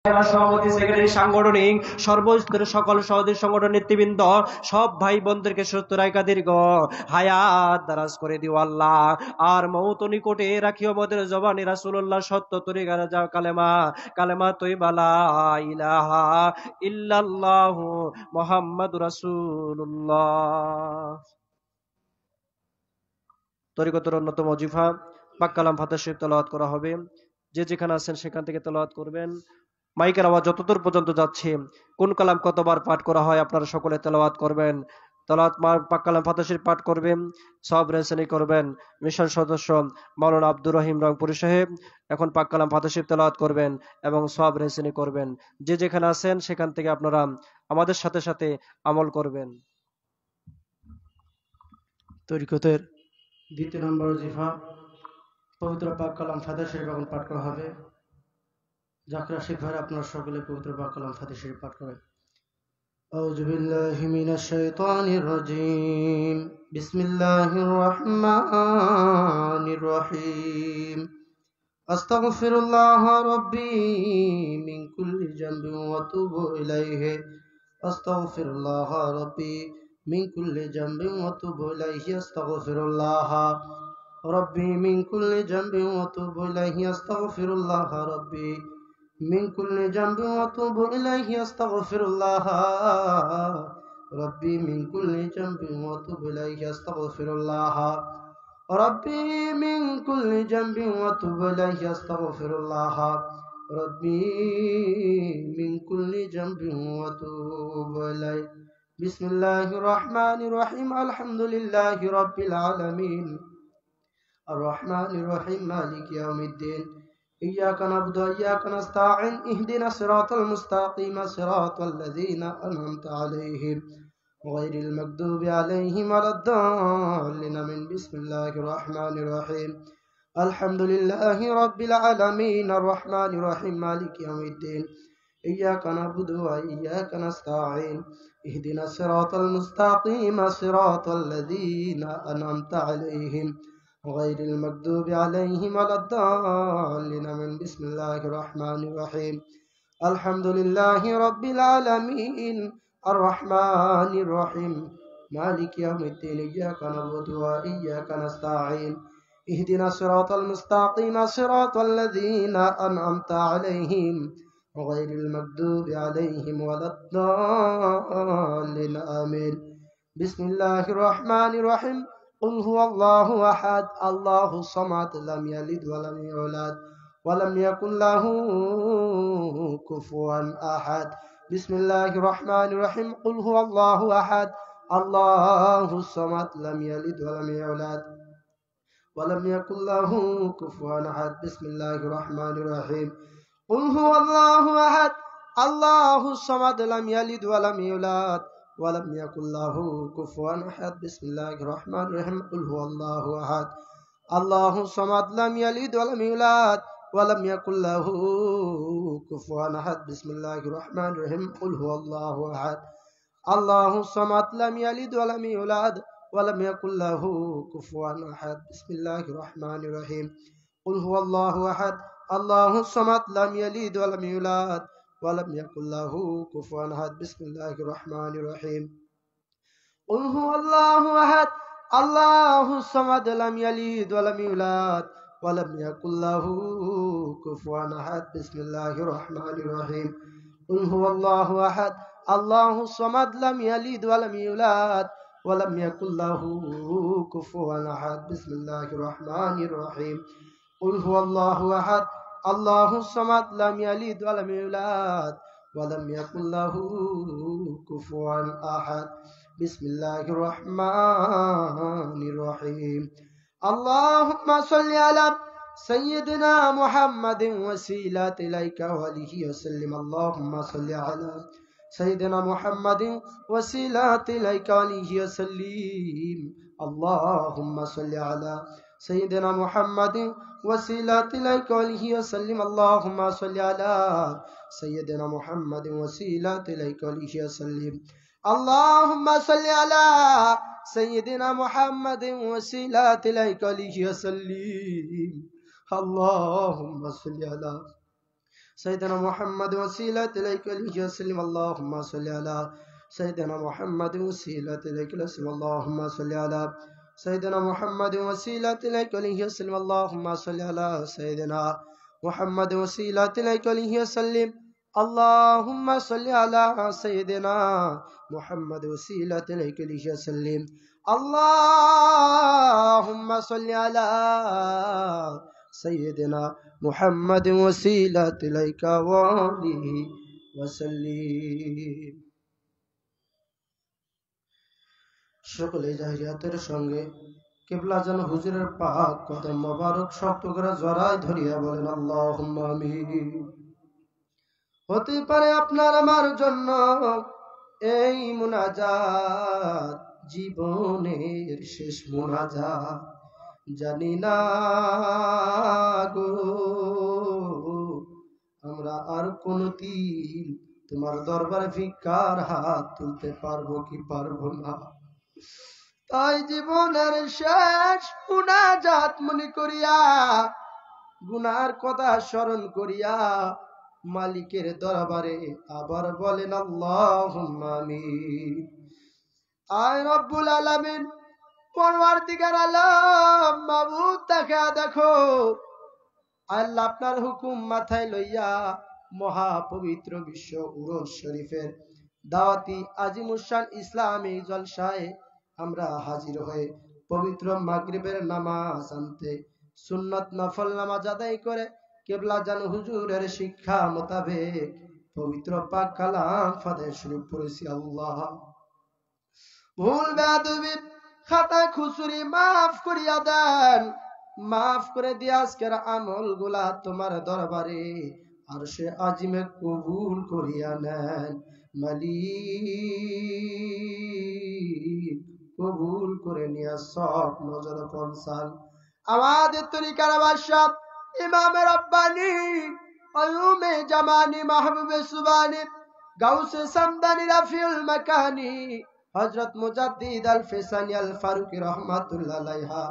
জেলা সভাপতি, সেক্রেটারি, সাংগঠনিক সর্বস্তরের সকল সহযোগী সংগঠন নেতৃবৃন্দ, সব ভাই বোনদেরকে সুস্থ রাখা, দীর্ঘ হায়াত দারাজ করে দিও আল্লাহ। আর মৌত নিকটে রাখিও মোদের জবানে রাসূলুল্লাহ সত্য তরিকার যা কালেমা, কালেমা তৈবা লা ইলাহা ইল্লাল্লাহু মুহাম্মাদুর রাসূলুল্লাহ। তরিকতের অন্যতম ওজিফা পাক কালাম ফাতিহা শরীফ তেলাওয়াত করা হবে। যে যেখানে আছেন সেখান থেকে তেলাওয়াত করবেন। মাইকের আওয়াজ যতদূর পর্যন্ত যাচ্ছে, কোন কালাম কতবার পাঠ করা হয় আপনারা সকলে তেলাওয়াত করবেন। তেলাওয়াত পাক কালাম ফাতিহা শরীফ পাঠ করবেন, সব রেসিনি করবেন। মিশন সদস্য মাওলানা আব্দুর রহিম রংপুরি সাহেব এখন পাক কালাম ফাতিহা শরীফ তেলাওয়াত করবেন এবং সব রেসিনি করবেন। যে যেখানে আছেন সেখান থেকে আপনারা আমাদের সাথে সাথে আমল করবেন। তরিকতের দ্বিতীয় নম্বর ওজিফা পবিত্র পাক কালাম ফাতিহা শরীফ এখন পাঠ করা হবে। জাকির আশিক ভাই আপনারা সকলে পবিত্র পাক কালাম ফাতিহা শরীফ পাঠ করেন। আউযু বিল্লাহি মিনাশ শাইতানির রাজীম। বিসমিল্লাহির রহমানির রহিম। আস্তাগফিরুল্লাহ রাব্বি মিন কুল্লি যামবিন ওয়া আতুবু ইলাইহি। আস্তাগফিরুল্লাহ রাব্বি মিন কুল্লি যামবিন ওয়া আতুবু ইলাইহি। আস্তাগফিরুল্লাহ রাব্বি মিন কুল্লি যামবিন ওয়া আতুবু ইলাইহি। আস্তাগফিরুল্লাহ রাব্বি মিন কুল্লি যামবিন ওয়া আতুবু ইলাইহি। আস্তাগফিরুল্লাহ রাব্বি মিন কুল্লি যামবিন ওয়া আতুবু ইলাইহি। আস্তাগফিরুল্লাহ রাব্বি মিন কুল্লি যামবিন ওয়া আতুবু ইলাইহি। আস্তাগফিরুল্লাহ রাব্বি মিন কুল্লি যামবিন ওয়া আতুবু ইলাইহি। বিসমিল্লাহির রহমানির রহিম। আলহামদুলিল্লাহি রাব্বিল আলামিন আর রহমানির রহিম মালিকি ইয়াউমিদ্দিন। إياك نعبد وإياك نستعين اهدنا الصراط المستقيم صراط الذين أنعمت عليهم غير المغضوب عليهم ولا الضالين آمين. بسم الله الرحمن الرحيم. الحمد لله رب العالمين الرحمن الرحيم مالك يوم الدين. إياك نعبد وإياك نستعين اهدنا الصراط المستقيم صراط الذين أنعمت عليهم غير المغضوب عليهم ولا الضالين آمين. بسم الله الرحمن الرحيم. الحمد لله رب العالمين الرحمن الرحيم مالك يوم الدين. إياك نعبد وإياك نستعين اهدنا الصراط المستقيم صراط الذين أنعمت عليهم غير المغضوب عليهم ولا الضالين آمين. بسم الله الرحمن الرحيم. قل هو الله أحد الله الصمد لم يلد ولم يولد ولم يكن له كفوا أحد. بسم الله الرحمن الرحيم. قل هو الله أحد الله الصمد لم يلد ولم يولد ولم يكن له كفوا أحد. بسم الله الرحمن الرحيم. قل هو الله أحد الله الصمد لم يلد ولم يولد ولم يكن له كفوا أحد. بسم الله الرحمن الرحيم. قل هو الله أحد الله الصمد لم يلد ولم يولد ولم يكن له كفوا أحد. بسم الله الرحمن الرحيم. قل هو الله أحد الله الصمد لم يلد ولم يولد ولم يكن له كفوا أحد. بسم الله الرحمن الرحيم. قل هو الله أحد الله الصمد لم يلد ولم يولد ولم يكن له كفوا أحد. بسم الله الرحمن الرحيم. قل هو الله أحد الله الصمد لم يلد ولم يولد ولم يكن له كفوا أحد. بسم الله الرحمن الرحيم. قل هو الله أحد الله الصمد لم يلد ولم يولد ولم يكن له كفوا أحد. بسم الله الرحمن الرحيم. قل هو الله أحد الله الصمد لم يلد ولم يولد ولم يكن له كفوا أحد. بسم الله الرحمن الرحيم. اللهم صل على سيدنا محمد وسيلة إليك وآله وسلم. اللهم صل على سيدنا محمد وسيلة إليك وآله وسلم. اللهم صل على سيدنا محمد وسيلة إليك وآله وسلم. اللهم صل على سيدنا محمد وسيلة إليك وآله وسلم. اللهم صل على سيدنا محمد وسيلة إليك وآله وسلم. اللهم صل على سيدنا محمد وسيلة إليك وليه وسلم اللهم صل على سيدنا محمد وسيلة إليك وسلم اللهم صل على سيدنا محمد وسيلة إليك وليه وسلم اللهم صل على سيدنا محمد وسيلة إليك وليه وسلم اللهم صل على سيدنا محمد وسيلة إليك وليه وسلم اللهم صل على سيدنا محمد وسيلة إليك وآله وسلم সকলে জাহিরিয়াতের সঙ্গে কিবলা যেন হুজুরের পাক কদম মোবারক শক্ত করে জড়ায় ধরিয়া বলেন আল্লাহুম্মা আমিন। হতে পারে আপনার আমার জন্য এই মুনাজাত জীবনের শেষ মুনাজাত, জানি না গো আমরা আর কোনদিন তোমার দরবারে ভিক্ষার হাত তুলতে পারবো কি পারবো না। তাই জীবনের শেষ মুনাজাত মনে করিয়া গুনার কথা স্মরণ করিয়া মালিকের দরবারে আবার বলেন আল্লাহুম্মা আমিন। আয় রব্বুল আলামিন, পরওয়ারদিগার আলম, মাবুদ তাকে দেখো আল্লাহ আপনার হুকুম মাথায় লইয়া মহা পবিত্র বিশ্ব উরুস শরীফের দাওয়াতি আজিমুশান ইসলামী জলসায় আমরা হাজির হয়ে পবিত্র মাগরিবের নামাজ আনতে সুন্নত নফল নামাজ আদায় করে কিবলা জান হুজুরের শিক্ষা মোতাবেক পবিত্র পাক কালাম ফাতিহা শরীফ পড়েছি। আল্লাহ ভুল বেয়াদবি খাতা খুসুরি মাফ করিয়া দেন, মাফ করে দিয়ে আজকের আমল গুলা তোমার দরবারে আরশে আজিমে কবুল করিয়া নেন। মালিক কবুল করে নিয়া সব নজর পৌঁছান। আমাদের তরিকার বাদশাহ ইমামে রব্বানি কয়ুমে জামানি মাহবুবে সুবানি গাউসে সামদানি রাফিউল মাকানি হযরত মুজাদ্দিদ আল ফিসানি আল ফারুকি রহমাতুল্লাহ আলাইহা,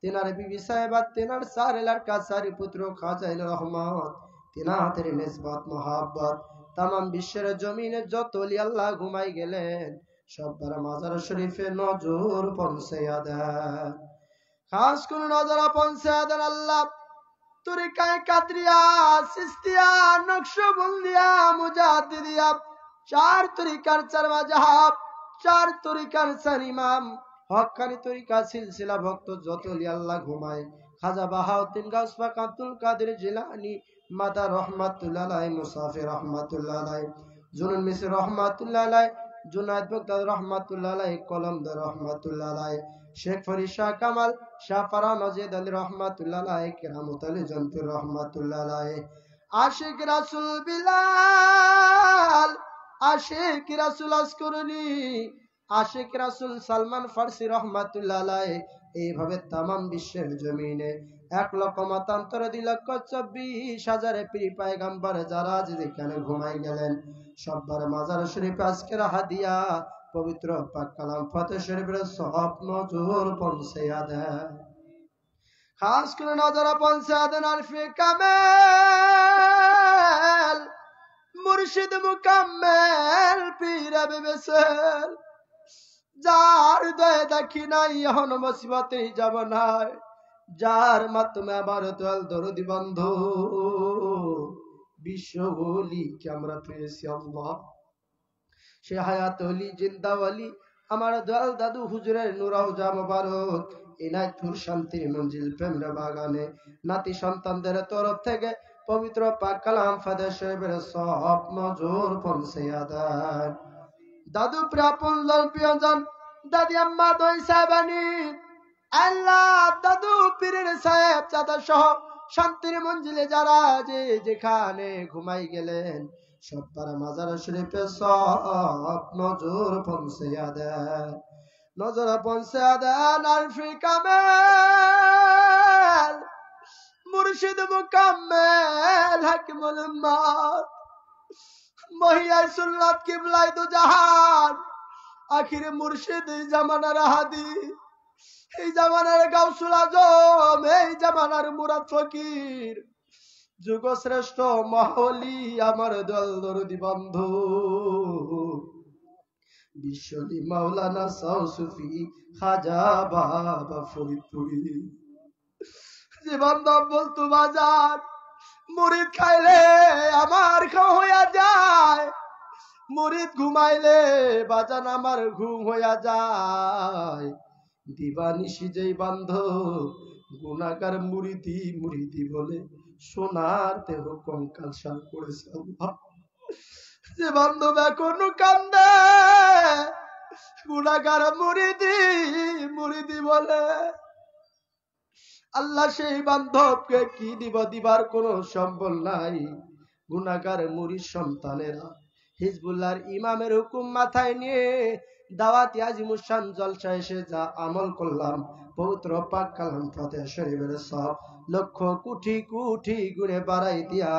তিনার বিবি সাহেবা, তিনার সারে লড়কা সারি পুত্র খাজাইল রহমত, তিনাদের নিসবত মোহাব্বত তামাম বিশ্বের জমিনে যত ওলি আল্লাহ ঘুমাই গেলেন সববার মাজার শরীফে নজর পৌঁছাইয়া দেন। খাস কোন নজর পৌঁছাইয়া দেন আল্লাহ। তরিকায়ে কাদরিয়া, সিস্তিয়া, নকশবন্দিয়া, মুজাদ্দিদিয়া, চার তরিকার চার মাযহাব, চার তরিকার চার ইমাম, হক্কানি তরিকা সিলসিলা ভক্ত যত ওলি আল্লাহ ঘুমায়, খাজা বাহাউদ্দিন গাউস পাক আব্দুল কাদের জিলানী, মাদা রহমাতুল্লাহ আলাইহি, মুসাফির রহমাতুল্লাহ আলাইহি, জুনুন মিসরি রহমাতুল্লাহ আলাইহি, জুনায়েদ বাগদাদি রহমাতুল্লাহ আলাইহি, কলমদার রহমাতুল্লাহ আলাইহি, শেখ ফরিদ শাহ কামাল, শাহ ফারাহ মজিদ আলী রহমাতুল্লাহ আলাইহি, কেরামত আলী জন্তুর রহমাতুল্লাহ আলাইহি, আশিক রাসূল বিলাল, আশিক রাসূল আসকুরনি, আশিক রাসূল সালমান ফারসি রহমাতুল্লাহ আলাইহি, এইভাবে তামাম বিশ্বের জমিনে 1,73,24,000 পীর পয়গম্বর যারা যেখানে ঘুমাই গেলেন সববার মাজার শরীফে আজকের হাদিয়া পবিত্র পাক কালাম ফাতিহা শরীফের সব নজর পৌঁছাইয়া দেন। খাস করে নজর পৌঁছাইয়া দেন আরফে কামেল মুর্শিদ মুকাম্মেল পীর বেবেসেল, যার দয়ে দেখি নাই এখন মুসিবতেই যাব নাই, যার মাধ্যমে আমার দয়াল দরদি বন্ধু বিশ্ব ওলিকে আমরা পেয়েছি। আল্লাহ সে হায়াত ওলি, জিন্দা ওলি আমার দয়াল দাদু হুজুরের নুরাউজা মোবারক ইনায়তপুর শান্তির মঞ্জিল প্রেমের বাগানে নাতি সন্তানদের তরফ থেকে পবিত্র পাক কালাম ফাতিহা শরীফের সব নজর পৌঁছাইয়া দেন। দাদু প্রাপন প্রিয়জন দাদি আম্মা দই সাহেবানি আল্লাহ, দাদু পীরের সাহেব চাচা সহ শান্তির মঞ্জিলে যারা যে যেখানে ঘুমাই গেলেন সববার মাজার শরীফে সব নজর পৌঁছাইয়া দেন, নজর পৌঁছাইয়া দেন আরফি কামেল মুর্শিদ মুকাম্মেল হাকিমুল উম্মাত মহিয়া সুন্নাত কিবলাই দু জাহান আখির মুর্শিদ জামানার হাদি, এই জামানার গাউসুল আজম, এই জামানার মুরাদ ফকির, যুগশ্রেষ্ঠ মহলি আমার দল দরদি বন্ধু বিশ্বলি মাওলানা সাউসুফি খাজা বাবা ফরিদপুরি। যে বান্ধব বলতো বাজার মুরিদ খাইলে আমার খাওয়া হইয়া যায়, মুরিদ ঘুমাইলে বাজান আমার ঘুম হইয়া যায়। দিবানিশি যেই বান্ধব গুনাহগার মুরিদি মুরিদি বলে সোনার দেহ কঙ্কাল সার করেছে আল্লাহ। যে বান্ধব এখনো কান্দে গুনাহগার মুরিদি মুরিদি বলে, আল্লাহ সেই বান্ধবকে কি দিবার কোনো সম্বল নাই। গুনাহগার মুরিদ সন্তানেরা হিজবুল্লাহর ইমামের হুকুম মাথায় নিয়ে দাওয়াতি আজিমুশান জলসা এসে যা আমল করলাম, পবিত্র পাক কালাম ফাতিহা শরীফের সব লক্ষ কোটি কোটি গুণে বাড়াই দিয়া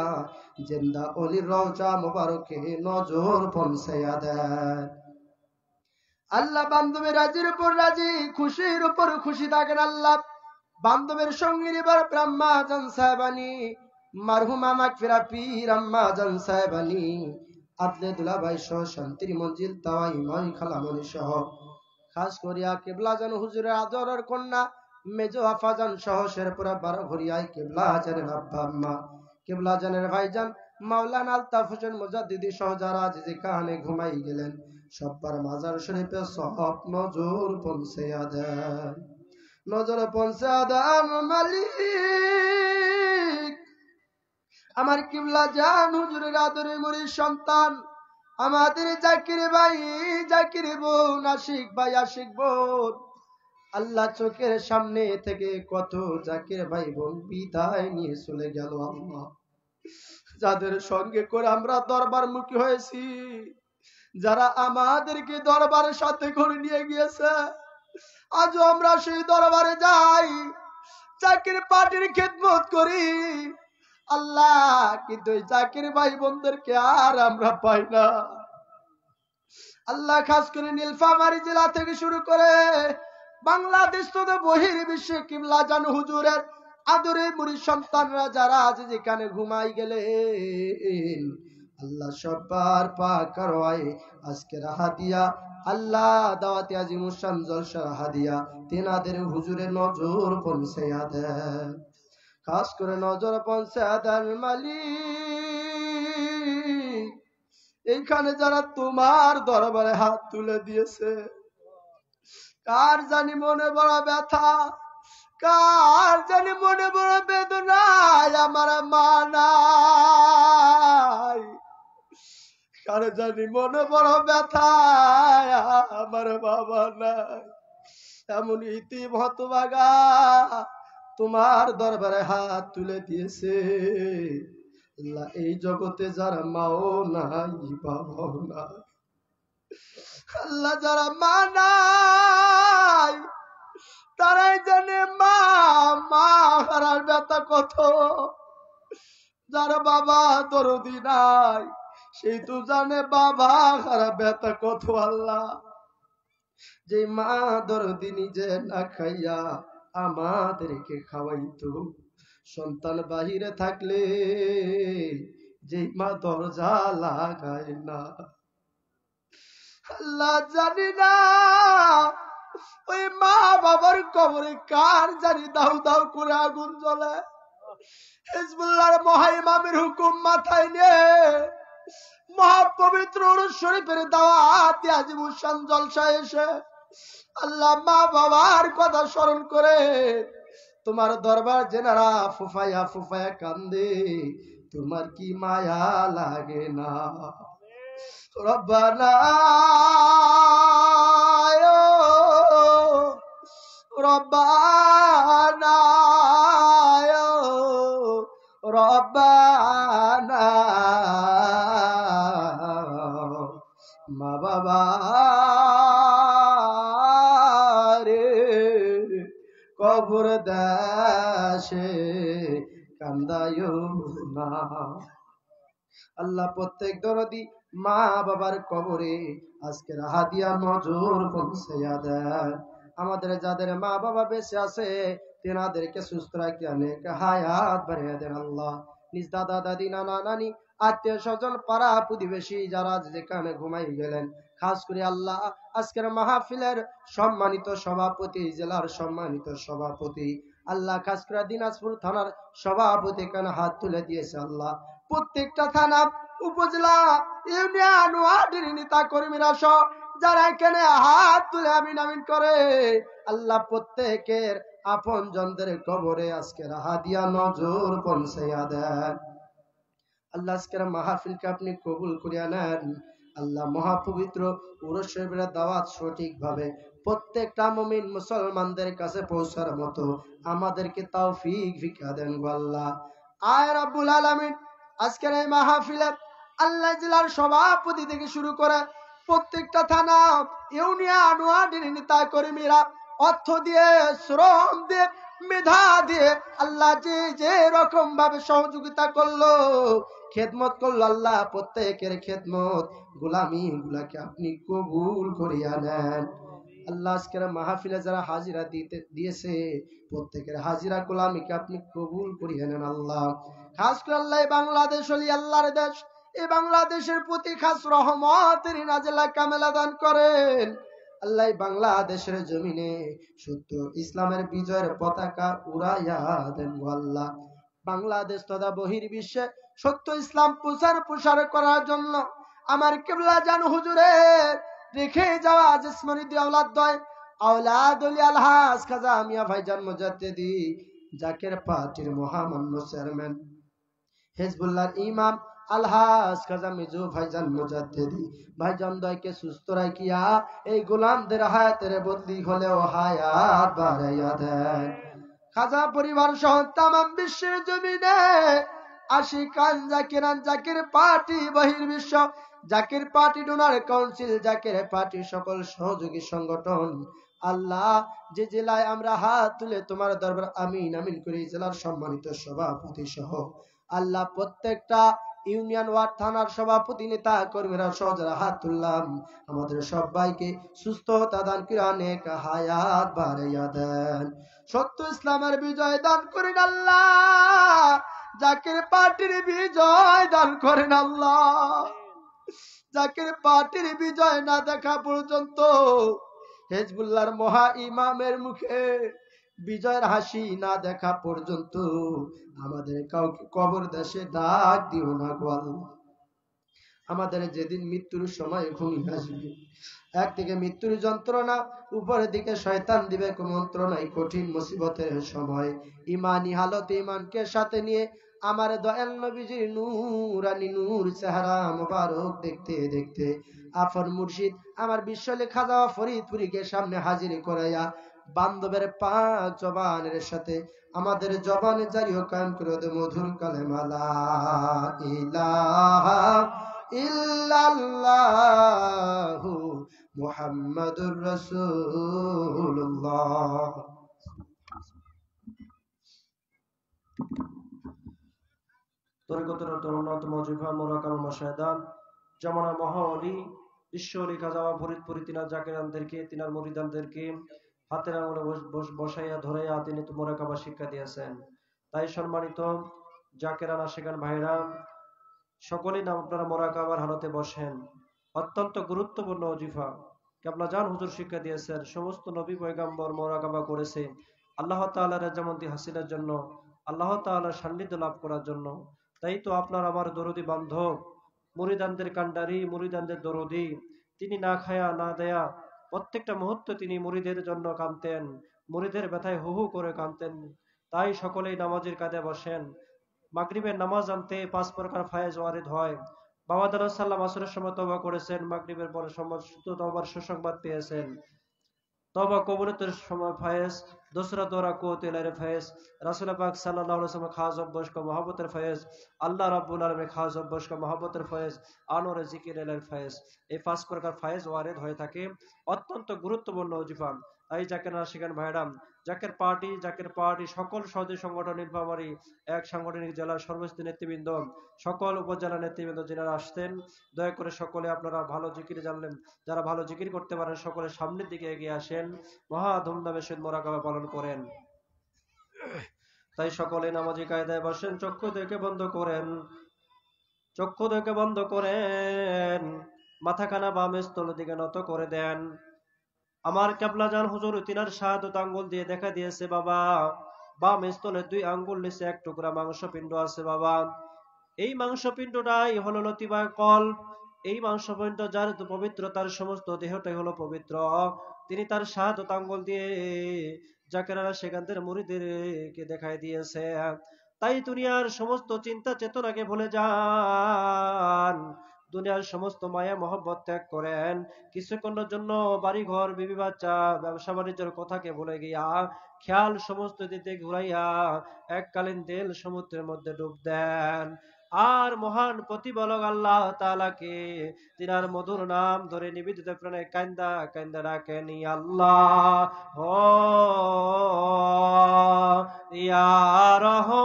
জিন্দা অলির রওজা মোবারকে নজর পৌঁছাইয়া দেয়। আল্লাহ বান্ধবের রাজির উপর রাজি, খুশির উপর খুশি থাকেন আল্লাহ। বান্ধবের সঙ্গী এবার ব্রহ্মা জান সাহেবানি, মারহুমা মাগফিরা পীর আম্মা জান সাহেবানি, আদলে দুলাভাই সহ শান্তির মঞ্জিল তাওয়াই মাই খালামনি সহ খাস করিয়া কেবলা জান হুজুরের আদরের কন্যা মেজো আফাজান সহ শেরপুরা 12 ঘরিয়ায় কেবলা জানের আব্বা আম্মা, কেবলা জানের ভাইজান মাওলানা আলতাফ হোসেন মুজাদ্দিদি সহ যারা আজ যেখানে ঘুমাই গেলেন সব্বার মাজার শরীফে সব নজর পৌঁছাইয়া দেন, নজর পৌঁছাইয়া দেন মালিক। আমার কিবলা জান হুজুরের আদরে মুরিদ সন্তান আমাদের জাকির ভাই, জাকির বোন, আশিক ভাই, আশিক বোন, আল্লাহ চোখের সামনে থেকে কত জাকির ভাই বোন বিদায় নিয়ে চলে গেল আল্লাহ। যাদের সঙ্গে করে আমরা দরবার মুখী হয়েছি, যারা আমাদেরকে দরবারের সাথে করে নিয়ে গিয়েছে, আজও আমরা সেই দরবারে যাই, জাকির পার্টির খেদমত করি আল্লাহ, কিন্তু এই জাকির ভাই বোনদেরকে আর আমরা পাই না আল্লাহ। খাস করে নীলফামারী জেলা থেকে শুরু করে বাংলাদেশ তথা বহির বিশ্বে কিবলা জান হুজুরের আদরে মুরিদ সন্তানরা যারা আজ যেখানে ঘুমাই গেলেন আল্লাহ সবার পাক রওয়ায়ে আজকের হাদিয়া আল্লাহ দাওয়াতে আজিমুশান জলসার হাদিয়া তেনাদের হুজুরের নজর পৌঁছাইয়া দেন, খাস করে নজর পৌঁছাইয়া দেন মালিক। এইখানে যারা তোমার দরবারে হাত তুলে দিয়েছে, কার জানি মনে বড় ব্যথা, কার জানি মনে বড় বেদনায় আমার মা নাই, কার জানি মনে বড় ব্যথা আমার বাবা নাই। এমন ইতিম হতভাগা তোমার দরবারে হাত তুলে দিয়েছে আল্লাহ। এই জগতে যারা মাও নাই বাবাও নাই আল্লাহ, যারা মা নাই তারাই জানে মা মা হারার ব্যথা কত, যারা বাবা দরদি নাই সেই তো জানে বাবা হারা ব্যথা কত আল্লাহ। যে মা দরদি নিজে না খাইয়া আমাদেরকে খাওয়াইতো, সন্তান বাহিরে থাকলে যে মা দরজা লাগায় না আল্লাহ, জানি না ওই মা বাবার কবরে কার জানি দাউ দাউ করে আগুন জ্বলে। হিজবুল্লাহর মহাইমামের হুকুম মাথায় নিয়ে মহাপবিত্র উরুস শরীফের দাওয়াত আজিমুশান জলসা এসে আল্লাহ মা বাবার কথা স্মরণ করে তোমার দরবার জেনারা ফুফায়া ফুফায়া কান্দে, তোমার কি মায়া লাগে না? রব্বানা রব্বানা রব্বানা, মা বাবা রে কবর দেশে কান্দায়ো না। আল্লাহ প্রত্যেক দরদি মা বাবার কবরে আজকের হাদিয়া নজর পৌঁছাইয়া দেন। আমাদের যাদের মা বাবা বেঁচে আছে তেনাদেরকে সুস্থ রাখিয়া নেক হায়াত বাড়িয়ে দেন আল্লাহ। নিজ দাদা দাদি নানা নানি আত্মীয় স্বজন পাড়া প্রতিবেশী যারা যেখানে ঘুমাই গেলেন, খাস করে আল্লাহ আজকের মাহফিলের সম্মানিত সভাপতি, জেলার সম্মানিত সভাপতি, আল্লাহ খাস করে দিনাজপুর থানার সভাপতি এখানে হাত তুলে দিয়েছে। আল্লাহ প্রত্যেকটা থানা, উপজেলা, ইউনিয়ন, ওয়ার্ডের নেতা কর্মীরা সহ যারা এখানে হাত তুলে আমিন আমিন করে, আল্লাহ প্রত্যেকের আপন জনদের কবরে আজকের হাদিয়া নজর পৌঁছাইয়া দেন। আল্লাহ আজকের মাহফিলকে আপনি কবুল করিয়া নেন। আল্লাহ মহাপবিত্র উরুস শরীফের দাওয়াত সঠিকভাবে প্রত্যেকটা মুমিন মুসলমানদের কাছে পৌঁছার মতো আমাদেরকে তৌফিক ভিক্ষা দেন গো আল্লাহ। আয় রাব্বুল আলামিন, আজকের এই মাহফিলে আল্লাহ জেলার সভাপতি থেকে শুরু করে প্রত্যেকটা থানা, ইউনিয়ন, ওয়ার্ডের নেতা কর্মীরা অর্থ দিয়ে, শ্রম দিয়ে, মেধা দিয়ে আল্লাহ যে যে রকম ভাবে সহযোগিতা করলো, খেদমত করলো, আল্লাহ প্রত্যেকের খেদমত গোলামি গুলাকে আপনি কবুল করিয়া নেন। আল্লাহ আজকের মাহফিলে যারা হাজিরা দিয়েছে প্রত্যেকের হাজিরা গোলামিকে আপনি কবুল করিয়া নেন। আল্লাহ খাস করে আল্লাহ বাংলাদেশ হলি আল্লাহর দেশ, এই বাংলাদেশের প্রতি খাস রহমতের নাজিলা কামেলা দান করেন। আল্লাহ বাংলাদেশের জমিনে সত্য ইসলামের বিজয়ের পতাকা উড়াইয়া দেন গো আল্লাহ। বাংলাদেশ তথা বহির্বিশ্বে সত্য ইসলাম প্রসার করার জন্য আমার কিবলা জান হুজুরের রেখে যাওয়া জিসমানি আওলাদয় আওলাদুল আলহাজ খাজা মিয়া ভাইজান মুজাদ্দিদি জাকের পার্টির মহামান্য চেয়ারম্যান, হিজবুল্লাহর ইমাম আলহাজ খাজা মিজু ভাইজান মুজাদ্দিদি ভাইজান দয়কে সুস্থ রাখিয়া এই গোলামদের হায়াতের বদলি হলেও হায়াত বাড়াইয়া দেন। খাজা পরিবার সহ তামাম বিশ্বের জমিনে আশিকান জাকিরান জাকির পার্টি বহির্বিশ্ব Zaker party donor council Zaker party সকল সহযোগী সংগঠন, আল্লাহ যে জেলায় আমরা হাত তুলে তোমার দরবার আমিন আমিন করি, জেলার সম্মানিত সভাপতি সহ আল্লাহ প্রত্যেকটা ইউনিয়ন, ওয়ার্ড, থানার সভাপতি, নেতা কর্মীরা সহ যারা হাত তুললাম, আমাদের সবাইকে সুস্থতা দান করে অনেক হায়াত বাড়াইয়া দেন। সত্য ইসলামের বিজয় দান করেন আল্লাহ, জাকির পার্টির বিজয় দান করেন আল্লাহ। জাকির পার্টির বিজয় না দেখা পর্যন্ত হিজবুল্লাহর মহা ইমামের মুখে বিজয়ের হাসি না দেখা পর্যন্ত আমাদের কাউকে কবর দেশে ডাক দিও না গো আল্লাহ। আমাদের যেদিন মৃত্যুর সময় ঘনিয়ে আসবে, একদিকে মৃত্যুর যন্ত্রণা, উপরের দিকে শয়তান দিবে কুমন্ত্রণায় কঠিন মুসিবতের সময় ইমানি হালতে ইমানকে সাথে নিয়ে আমার দয়াল নবীজির নূরানি নূর চেহারা মোবারক দেখতে দেখতে আফর মুর্শিদ আমার বিশ্বলে খাজা ফরিদপুরীকে সামনে হাজির করাইয়া বান্ধবের পাঁচ জবানের সাথে আমাদের জবানে জারি ও কায়েম করে দে মধুর কালেমা লা ইলাহা ইল্লাল্লাহু মুহাম্মাদুর রাসূলুল্লাহ। তরিকতের অন্যতম ওজিফা মোরাকাবা মুশাহাদা জামানা মহাওয়ালি ঈশ্বরী খাজা ফরিদপুরী তিনার জাকিরানদেরকে, তিনার মুরিদানদেরকে হাতের আঙুলে বসাইয়া ধরাইয়া তিনি তো মোরাকাবা শিক্ষা দিয়েছেন। তাই সম্মানিত জাকিরান আশিকান ভাইরা সকলেই নাম আপনারা মোরাকাবার হালতে বসেন। অত্যন্ত গুরুত্বপূর্ণ ওজিফা কেবলা জান হুজুর শিক্ষা দিয়েছেন। সমস্ত নবী পয়গাম্বর মোরাকাবা করেছে আল্লাহ তাআলার রেজামন্দি হাসিলের জন্য, আল্লাহ তাআলার সান্নিধ্য লাভ করার জন্য। তাই তো আপনার আমার দরদি বান্ধব, মুরিদানদের কান্ডারি, মুরিদানদের দরদি, তিনি না খায়া না দেয়া প্রত্যেকটা মুহূর্তে তিনি মুরিদের জন্য কাঁদতেন, মুরিদের ব্যথায় হু হু করে কাঁদতেন। তাই সকলেই নামাজের কাঁধে বসেন। মাগরিবের নামাজ আনতে 5 প্রকার ফায়েজ ওয়ারিদ হয়। বাবা দারুস সালাম আসরের সময় তওবা করেছেন, মাগরিবের পরে তওবার সুসংবাদ পেয়েছেন। তওবা কবুলের সময় ফায়েজ, দোসরা দোরা কুওয়াতুল ফায়েজ, রাসূল পাক সাল্লাল্লাহু আলাইহি ওয়াসাল্লাম খাস অভ্যাস কা মহব্বতের ফায়েজ, আল্লাহ রাব্বুল আলামিন খাস অভ্যাস কা মহব্বতের ফায়েজ, আনোরে জিকিরের ফায়েজ। এই 5 প্রকার ফায়েজ ওয়ারিদ হয়ে থাকে। অত্যন্ত গুরুত্বপূর্ণ ওজিফা। তাই জাকির আশিকান ভাইরাম, জাকির পার্টি সকল সহযোগী সংগঠন নীলফামারী এক সাংগঠনিক জেলার সর্বস্তর নেতৃবৃন্দ, সকল উপজেলা নেতৃবৃন্দ যারা আসতেন, দয়া করে সকলে আপনারা ভালো জিকির জানলেন, যারা ভালো জিকির করতে পারেন সকলে সামনের দিকে এগিয়ে আসেন, মহা ধুমধামে শহীদ মোরাকাবা পালন করেন। তাই সকলে নামাজি কায়দায় বসেন, চক্ষু থেকে বন্ধ করেন, চক্ষু থেকে বন্ধ করেন, মাথাখানা বাম স্থলের দিকে নত করে দেন। আমার কেবলা জান হুজুর তিনার শাহাদত আঙ্গুল দিয়ে দেখা দিয়েছে বাবা, বাম স্থলের 2 আঙ্গুল নিচে এক টুকরা মাংসপিণ্ড আছে বাবা। এই মাংসপিণ্ডটাই হলো লতিবা কল্প। এই মাংসপিণ্ড যার পবিত্র, তার সমস্ত দেহটাই হলো পবিত্র। তিনি তার শাহাদত আঙ্গুল দিয়ে জাকেরারা সেখানদের মুরিদদেরকে দেখাই দিয়েছে। তাই দুনিয়ার সমস্ত চিন্তা চেতনাকে ভুলে যান, দুনিয়ার সমস্ত মায়া মহব্বত ত্যাগ করেন, কিছুক্ষণের জন্য বাড়ি ঘর বিবি বাচ্চা ব্যবসা বাণিজ্যের কথাকে ভুলে গিয়া খেয়াল সমস্ত দিতে ঘুরাইয়া এককালীন তেল সমুদ্রের মধ্যে ডুব দেন। আর মহান প্রতিপালক আল্লাহ তাআলাকে তিনার মধুর নাম ধরে নিবেদিত প্রাণে কান্দা কান্দা ডাকেন, আল্লাহ ও ইয়া রহমান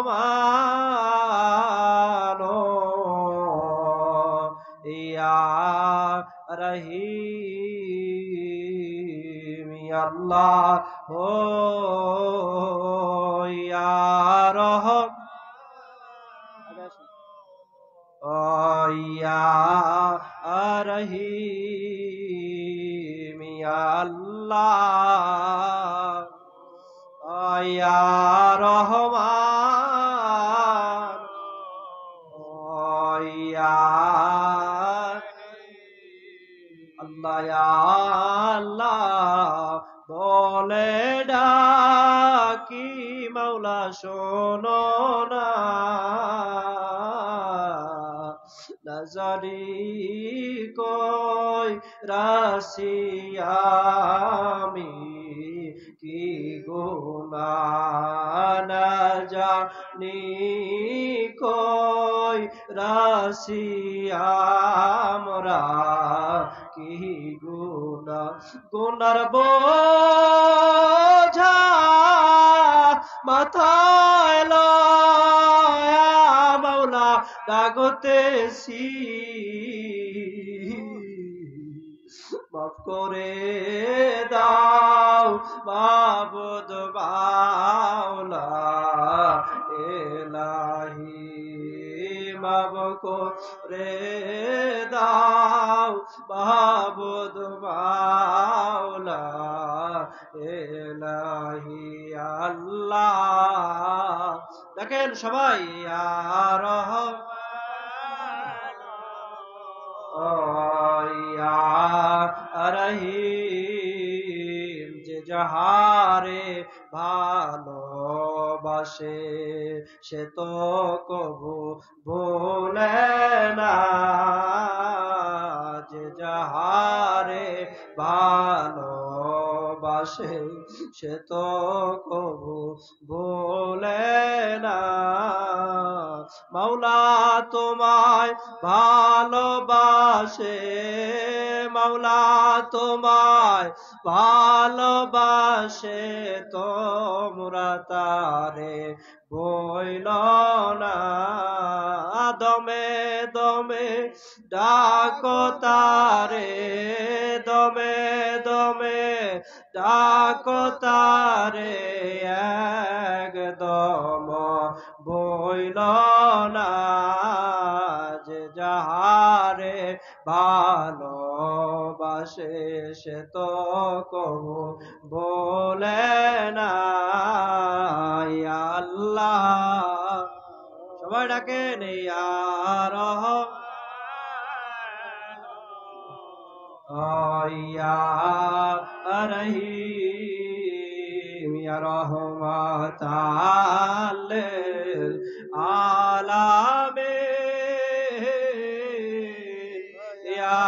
ইয়া রহিম, আল্লাহ ও ইয়া রহমান ইয়া রহিম, আল্লাহ ইয়া রহমান ইয়া আল্লাহ ইয়া আল্লাহ বলে ডাকি মাওলা শোনো না, নাজারি কই রাশিয়ামি কি গুনাহ, না জানি কই রাশিয়ামরা কি গুনাহ, গুনার বোঝা মাথায় লয়া মাওলা ডাকতেছি, মাফ করে দাও মাবুদ মাওলা এলাহি, মাফ করে দাও মাবুদ মাওলা এলাহি, আল্লাহ দেখেন সবাই ইয়া রহমান ইয়া রহিম, যে যাহারে ভালোবাসে সে তো কবু ভোলে না, যে যাহারে ভালোবাসে সে তো কবু ভোলে না। মাওলা তোমায় ভালোবাসে, মাওলা তোমায় ভালোবাসে, তোমরা তারে বইল না, দমে দমে ডাকো তারে, দমে দমে ডাকো তারে, একদম বইল না, যে যাহারে ভালোবাসে সে তো কবু বলে না, ইয়া আল্লাহ সবাই ডাকেন ইয়া রহমান ইয়া রহিম, ইয়া রহমাতাল আলামিন, ইয়া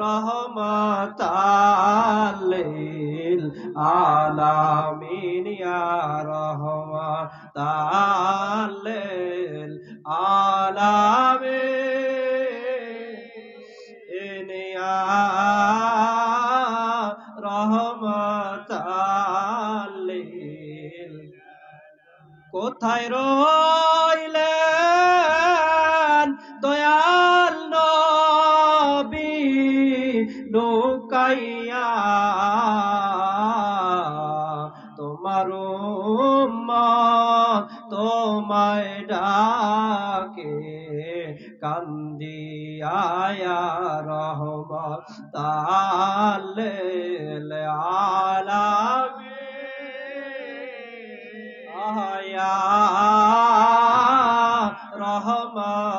রহমাতাল আলামিন, ইয়া রহমাতাল আলামিন, ইয়া রহমাতাল, কোথায় রইলেন দয়াল দিয়া রহমতাল লিল আলামিন আয়া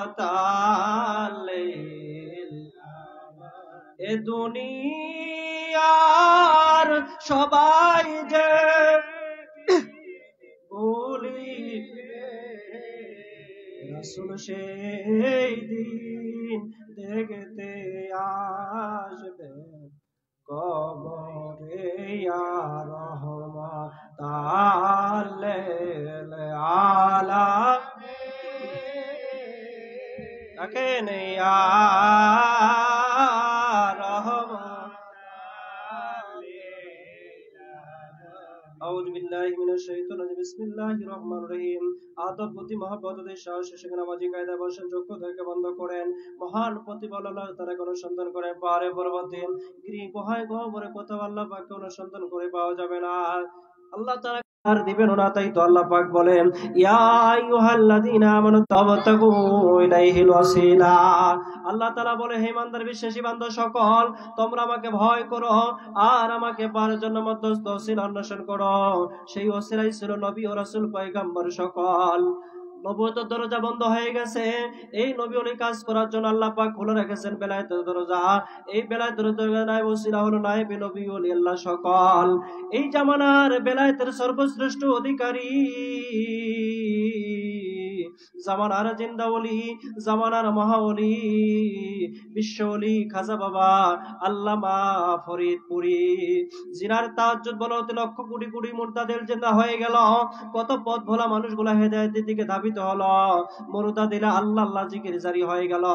রহমতাল লিল এ দুনিয়ার সবাই যে ভুলিবে রাসূল সেই দিন দেখতে আসবেন কবরে ইয়া রহমাতাল লিল আলামিন দেখেন ইয়া আউযু বিল্লাহি মিনাশ শাইতানির রাজিম বিসমিল্লাহির রহমানির রহিম আদব প্রতি মহব্বত ও সাহস সেখানে নামাজি কায়দা বসেন চক্ষু থেকে বন্ধ করেন মহান প্রতিপালক আল্লাহ তাআলা অনুসন্ধান করে পারে পরবর্তী গৃহ গুহায় গহ্বরে কোথাও আল্লাহ পাককে অনুসন্ধান করে পাওয়া যাবে না আল্লাহ তাআলা আর দিবেন না তাই তো আল্লাহ পাক বলেন ইয়া আইয়ুহাল্লাযীনা আমানু তাবতাগু ইলাইহিল ওয়াসিলা আল্লাহ তাআলা বলে হে ইমানদার বিশ্বাসী বান্দা সকল তোমরা আমাকে ভয় করো আর আমাকে পাওয়ার জন্য মধ্যস্থ ওসিলা অন্বেষণ করো সেই ওসিলাই ছিল নবী ও রাসূল পয়গম্বর সকল নবুয়তের দরজা বন্ধ হয়ে গেছে এই নবী ওলি কাজ করার জন্য আল্লাহ পাক খুলে রেখেছেন বেলায়েতের দরজা এই বেলায়েতের দরজা নাই ওসিলা হলো নায়েবে নবী ওলি আল্লাহ সকল এই জামানার বেলায়েতের সর্বশ্রেষ্ঠ অধিকারী জামানার জিন্দা ওলি জামানার মহাওলি বিশ্ব ওলি খাজা বাবা আল্লামা ফরিদপুরি জিনার তাহাজ্জুদ বলতে লক্ষ কোটি কোটি মুর্দাদের জিন্দা হয়ে গেল কত পথ ভোলা মানুষগুলা হেদায়েতের দিকে ধাবিত হলো মুর্দা দিলে আল্লাহ আল্লাহ জিকির জারি হয়ে গেল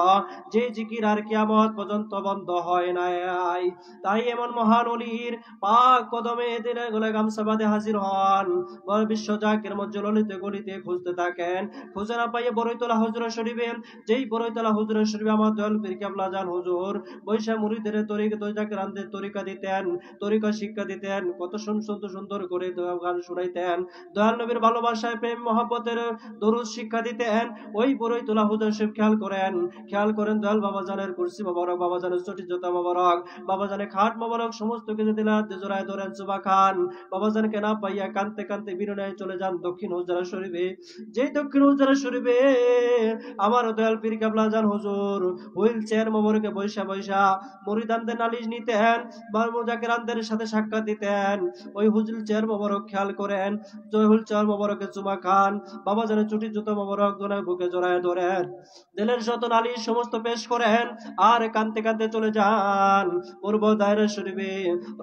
যে জিকির আর কিয়ামত পর্যন্ত বন্ধ হয় নাই তাই এমন মহান ওলির পাক কদমে দিনে গলে গামছা বাঁধে হাজির হন বড় বিশ্ব জাকির মধ্যে ললিতে গলিতে খুঁজতে থাকেন খুঁজে না পাইয়ে বড়ইতলা হুজুর শরীফে যেই বড়ইতলা হুজুর শরীফে আমার দয়াল পীর কেবলা জান হুজুর বৈশা মুরিদের তরিকা দিতেন তরিকা শিক্ষা দিতেন কত সুন্দর করে গান শুনাইতেন দয়াল নবীর ভালোবাসায় প্রেম মহব্বতের দরুদ শিক্ষা দিতেন ওই বড়ইতলা হুজুর শরীফ খেয়াল করেন দয়াল বাবা জানের কুরসি মোবারক বাবা জানের চটি জোতা মোবারক বাবা জানের খাট মোবারক সমস্ত কিছু দিলাত জোড়ায় ধরেন সুবা খান বাবা জানকে না পাইয়া কানতে কানতে বিরুনায় চলে যান দক্ষিণ হুজরা শরীফে যেই দক্ষিণ হুজরা শরীফে আমার দয়াল পীর কেবলা জান হুজুর হুইল চেয়ার মোবারকে বৈশা মুরিদানদের নালিশ নিতেন মুজাকিরানদের সাথে সাক্ষাৎ দিতেন ওই হুজুর চেয়ার মোবারক খেয়াল করেন হুইল চেয়ার মোবারকে চুমা খান বাবা জানের চুটি জুতো মোবারক দোনায় বুকে জড়ায় ধরেন দিলের শত নালিশ সমস্ত পেশ করেন আর কানতে কানতে চলে যান পূর্ব দায়রা শরীফে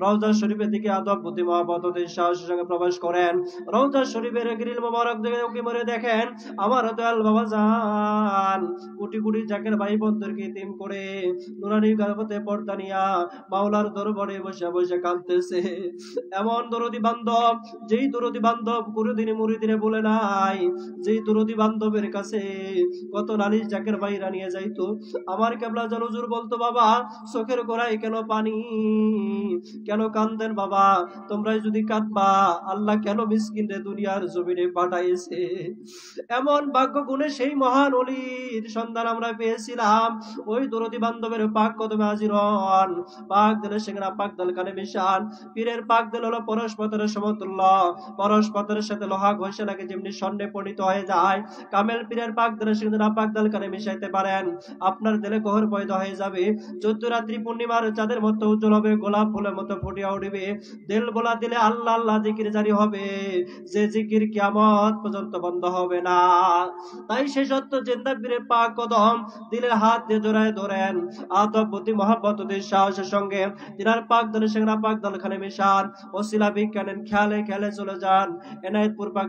রওজা শরীফের দিকে আদব প্রতি মহব্বত ও সাহসের সঙ্গে প্রবেশ করেন রওজা শরীফের গ্রিল মোবারক দিকে উকি মরে দেখেন আমার দয়াল বাবা জান কোটি কোটি জাকের ভাই বোনদেরকে ইতিম করে নুরানি গর্ভতে পর্দা নিয়া মাওলার দরবারে বসে কাঁদতেছে এমন দরদি বান্ধব যেই দরদি বান্ধব কোনদিন মুরিদিনে বলে নাই যেই দরদি বান্ধবের কাছে কত নালিশ জাকের ভাইরা নিয়ে যাইতো আমার কেবলা জান হুজুর বলতো বাবা চোখের গোড়ায় কেন পানি কেন কান্দেন বাবা তোমরাই যদি কাঁদবা আল্লাহ কেন মিসকিনরে দুনিয়ার জমিনে পাঠাইছে এমন ভাগ্য গুণে সেই মহান ওলির সন্ধান আমরা পেয়েছিলাম ওই দরদি বান্ধবের পাক কদমে হাজির হন পাক দিলে সেখানে পাক দল কানে মিশান পীরের পাক দিল হলো পরশপথের সমতুল্য পরশপথের সাথে লোহা ঘষে লাগে যেমনি স্বর্ণে পরিণত হয়ে যায় কামেল পীরের পাক দিলে সেখানে পাক দল কানে মিশাইতে পারেন আপনার দিলে কোহর পয়দা হয়ে যাবে 14 রাত্রি পূর্ণিমার চাঁদের মতো উজ্জ্বল হবে গোলাপ ফুলের মতো ফুটিয়া উঠবে দিল বলা দিলে আল্লাহ আল্লাহ জিকির জারি হবে যে জিকির কিয়ামত পর্যন্ত বন্ধ হবে না তাই সে সত্য জিন্দা পীরের পাক কদম দিলের হাত দিয়ে জড়ায় ধরেন আদব প্রতি মহব্বত ও সাহসের সঙ্গে দিনার পাক দলে সেখানে পাক দল খানে মিশান ওসিলা বিজ্ঞানের খেলে চলে যান এনায়েতপুর পাক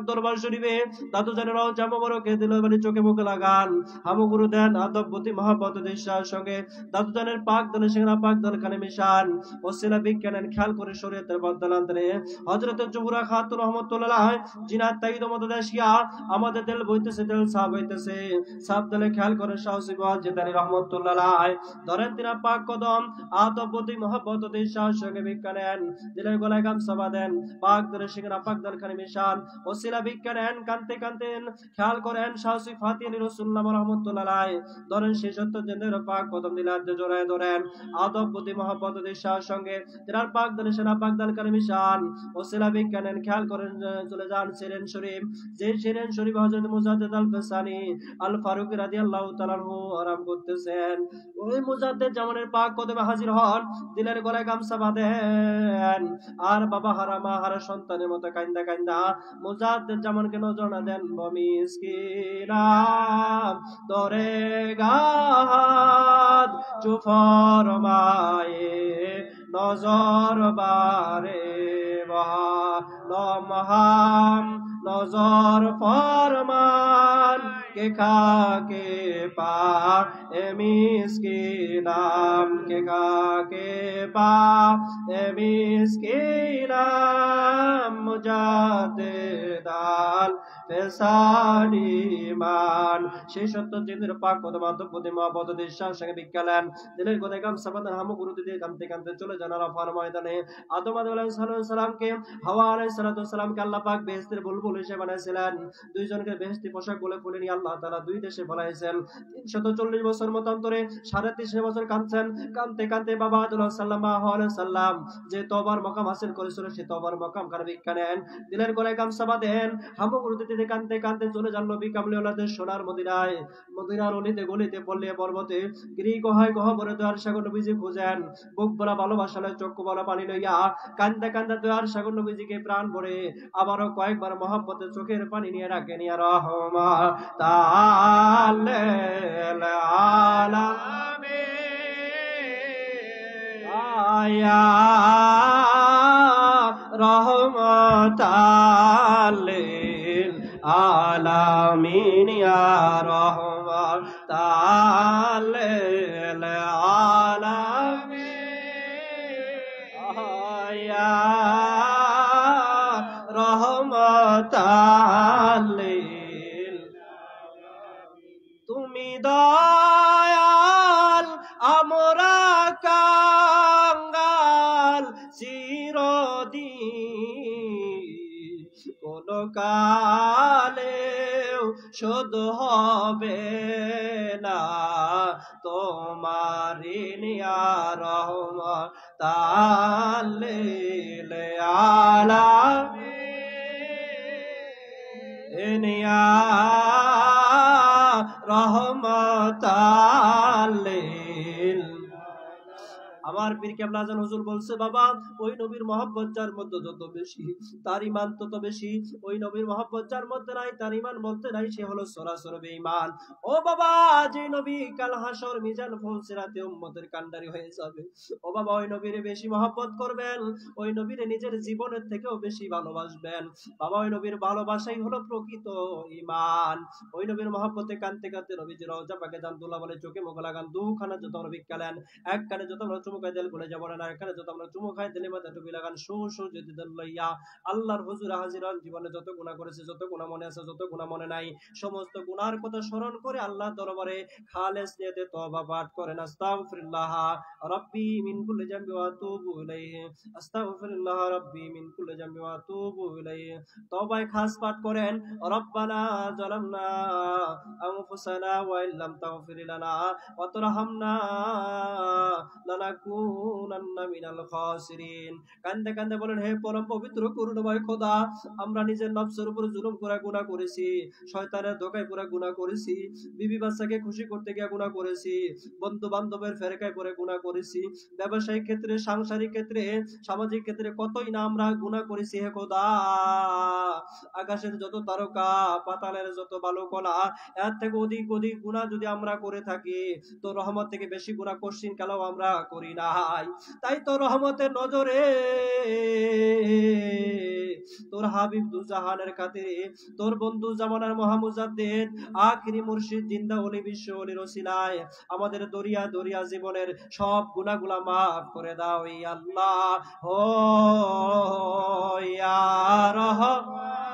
দরবার শরীফে দাদু জানের রওজা মোবারকে দিল মানে চোখে মুখে লাগান হামুগুরু দেন আদব প্রতি মহব্বত ও সাহসের সঙ্গে দাদু জানের পাক দলে সেখানে পাক দল খানে মিশান ওসিলা বিজ্ঞানের খেয়াল করে শরীয়তের বদলান্তরে হযরত জুহরা খাতুন রহমাতুল্লাহ জিনাত তাইদ মদদা আসিয়া আমাদের দিল বইতেছে, দিল সাফ হইতেছে। সাফ দিলে খেয়াল করে সাহসী বল জিদানি রহমতুল্লাহ আলাইহি ধরেন তিনার পাক কদম আদবতি মহব্বত দিয়ে সাহস সঙ্গে ভিক্ষা নেন, দিলের গলায় গামছা বাঁধেন, পাক ধরে সেখানে পাক দল খানি মিশান, ওসিলা ভিক্ষা নেন, কানতে কানতেন খেয়াল করেন সাহসী ফাতি আলী রাসূলুল্লাহ রহমতুল্লাহ আলাইহি ধরেন সেই সত্য জেনের পাক কদম দিলেন জোড়ায় ধরেন আদবতি মহব্বত দিয়ে সাহস সঙ্গে তিনার পাক দলে সেনা পাক দল খানি মিশান, ওসিলা ভিক্ষা নেন, খেয়াল করেন চলে যান সিরেন শরীফ, যে সিরেন শরীফ হযরত মুজাদ্দিদ আল ফসানি আল ফারুক রাদিয়াল্লাহু তাআলা আনহু আরাম করতেছেন। ওই মুজাদ্দিদ জামানের পাক কদমে হাজির হন, দিলের গলায় গামছা বাঁধেন, আর বাবা হারা মা হারা সন্তানের মতো কান্দা কান্দা মুজাদ্দিদ জামানকে নজর না দেন, বমিসকিনা দরে গাদ চুফর মায়ে নজর বারে বা লমহাম নজর ফরমান কে খাকে পা এ মিসকিনাম কে খাকে পা এ মিসকিনাম মুজাদ্দিদ আল ফসানি মান সেই সত্য জিনের পাক কদম আদবতি মহব্বত দিয়ে সাহস সঙ্গে ভিক্ষা নেন, দিলের গলায় গামছা বাঁধেন, হামু গুরু দিয়ে কাঁদতে কাঁদতে চলে যান আরাফার ময়দানে। আদম আলাইহিস সালামকে হাওয়া আলাইহিস সালামকে আল্লাহ পাক বেহেশতের বুলবুল হিসেবে বানাইছিলেন, দুইজনকে বেহেশতি পোশাক বলে খুলে নিয়ে আল্লাহ তাআলা দুই দেশে ফলাইছেন। 340 বছর মতান্তরে 3.5 বছর কাঁদছেন, কাঁদতে কাঁদতে বাবা আদুল্লাহ সাল্লাল্লাহু আলাইহি সাল্লাম যে তওবার মাকাম হাসিল করেছিল সে তওবার মাকাম কার ভিক্ষা নেন, দিলের গলায় গামছা বাঁধেন, হামু গুরু দিতে কাঁদতে কাঁদতে চলে যান নবী কামলিওয়ালাদের সোনার মদিনায়। মদিনার অলিতে গলিতে পল্লে পর্বতে গিরি গহায় গহবরে দয়ার সাগর নবীজি খুঁজেন, বুক ভরা ভালোবাসা লয় চক্ষু ভরা পানি লইয়া কান্দা কান্দা দয়ার সাগর নবীজিকে প্রাণ ভরে আবারও কয়েকবার মহব্বতে চোখের পানি নিয়ে ডাকেন, ইয়া রাহমাতাল লিল আলামিন আয়া রহমাতাল লিল আলামিন ইয়া রহমাতাল লিল আলামিন আয়া রহমাতাল লিল তুমি দয়াল আমরা কাঙ্গাল চিরদিন কোন কালেও শোধ হবে না তোমারি ইয়া রহমাতাল লিল আলামিন ইয়া রহমাতাল লিল। আমার পীর কেবলা আজান হুজুর বলছে, বাবা ওই নবীর মহব্বত যার মধ্যে যত বেশি তার ঈমান তত বেশি, ওই নবীর মহব্বত যার মধ্যে নাই তার ঈমান বলতে নাই সে হলো সরাসরি বেঈমান। ও বাবা যে নবী কাল হাসর মিজান ফুলসিরাতে উম্মতের কান্ডারি হয়ে যাবে, ও বাবা ওই নবীরে বেশি মহব্বত করবেন, ওই নবীরে নিজের জীবনের থেকেও বেশি ভালোবাসবেন। বাবা ওই নবীর ভালোবাসাই হলো প্রকৃত ঈমান। ওই নবীর মহব্বতে কানতে কানতে নবীজি রওজা পাকে যান, দুলা বলে চোখে মুখ লাগান, দুখানা যত আমরা ভিক্ষা নেন, এক কানে যত আমরা চুমু খাই দিল বলে যাব না, এখানে যত আমরা চুমু খাই দিলে মাথা টুপি লাগান, যদি দেন লইয়া আল্লাহর হুজুরে হাজির হন। জীবনে যত গুনাহ করেছে, যত গুনাহ মনে আছে, যত গুনাহ মনে নাই, সমস্ত গুনার কথা স্মরণ করে আল্লাহর দরবারে খালেস নিয়তে তওবা পাঠ করেন, আস্তাগফিরুল্লাহ রাব্বি মিন কুল্লি যামবি ওয়া আতুবু ইলাইহি, আস্তাগফিরুল্লাহ রাব্বি মিন কুল্লি যামবি ওয়া আতুবু ইলাইহি। তওবায় খাস পাঠ করেন, রব্বানা যালামনা আনফুসানা ওয়া ইল্লাম তাগফির লানা ওয়া তারহামনা লানাকুনান্না মিনাল খাসিরিন। কান্দে কান্দে বলেন, হে পরম পবিত্র করুণাময় খোদা, আমরা নিজের নফসের উপর জুলুম করে গুনাহ করেছি, শয়তানের ধোঁকায় পড়ে গুনাহ করেছি, বিবি বাচ্চাকে খুশি করতে গিয়ে গুনাহ করেছি, বন্ধু বান্ধবের ফেরকায় পড়ে গুনাহ করেছি, ব্যবসায়িক ক্ষেত্রে, সাংসারিক ক্ষেত্রে, সামাজিক ক্ষেত্রে কতই না আমরা গুনাহ করেছি। হে খোদা, আকাশের যত তারকা, পাতালের যত বালুকণা, এর থেকে অধিক অধিক গুনাহ যদি আমরা করে থাকি, তো রহমত থেকে বেশি গুনাহ কোশ্চিন কালেও আমরা করি নাই। তাই তো রহমতের নজরে তোর হাবিব দুজাহানের খাতিরে, তোর বন্ধু জামানার মহামুজাদ্দিদ আখিরি মুর্শিদ জিন্দা ওলি বিশ্ব ওলির ওসিলায় আমাদের দরিয়া দরিয়া জীবনের সব গুনাহগুলা মাফ করে দাও ইয়া আল্লাহ। ও ইয়া Rahman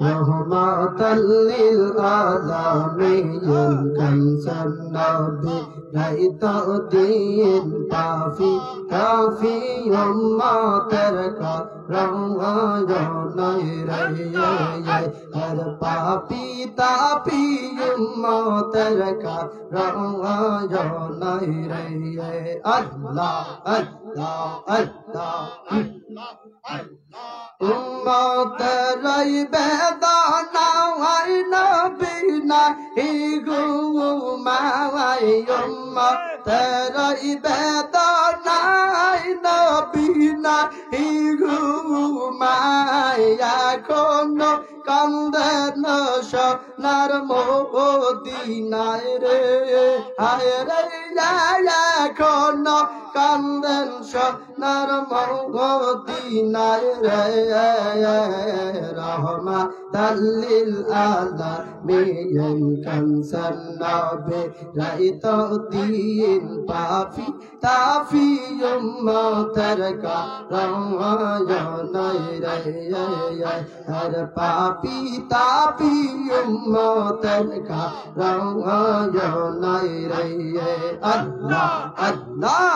rahmatan lil alamin kansan nabi raituddin kafi ummater ka rangayanai rai har papi tapi ummater ka rangayanai rai Allah Allah Allah ummater bedana hai nabi nahi gumai ummater bedana hai nabi nahi gumai এখনো কান্দেন সোনার মদিনায় রে হায় রে এখনো কান্দেন সোনার মদিনায় রে রহমাতাল লিল আলামিন কানসান নবী রাইতুদ্দিন তাফি উম্মতের কারণায় রে হর পাপি তাপি উম্মতের কারণায় রে আল্লাহ আল্লাহ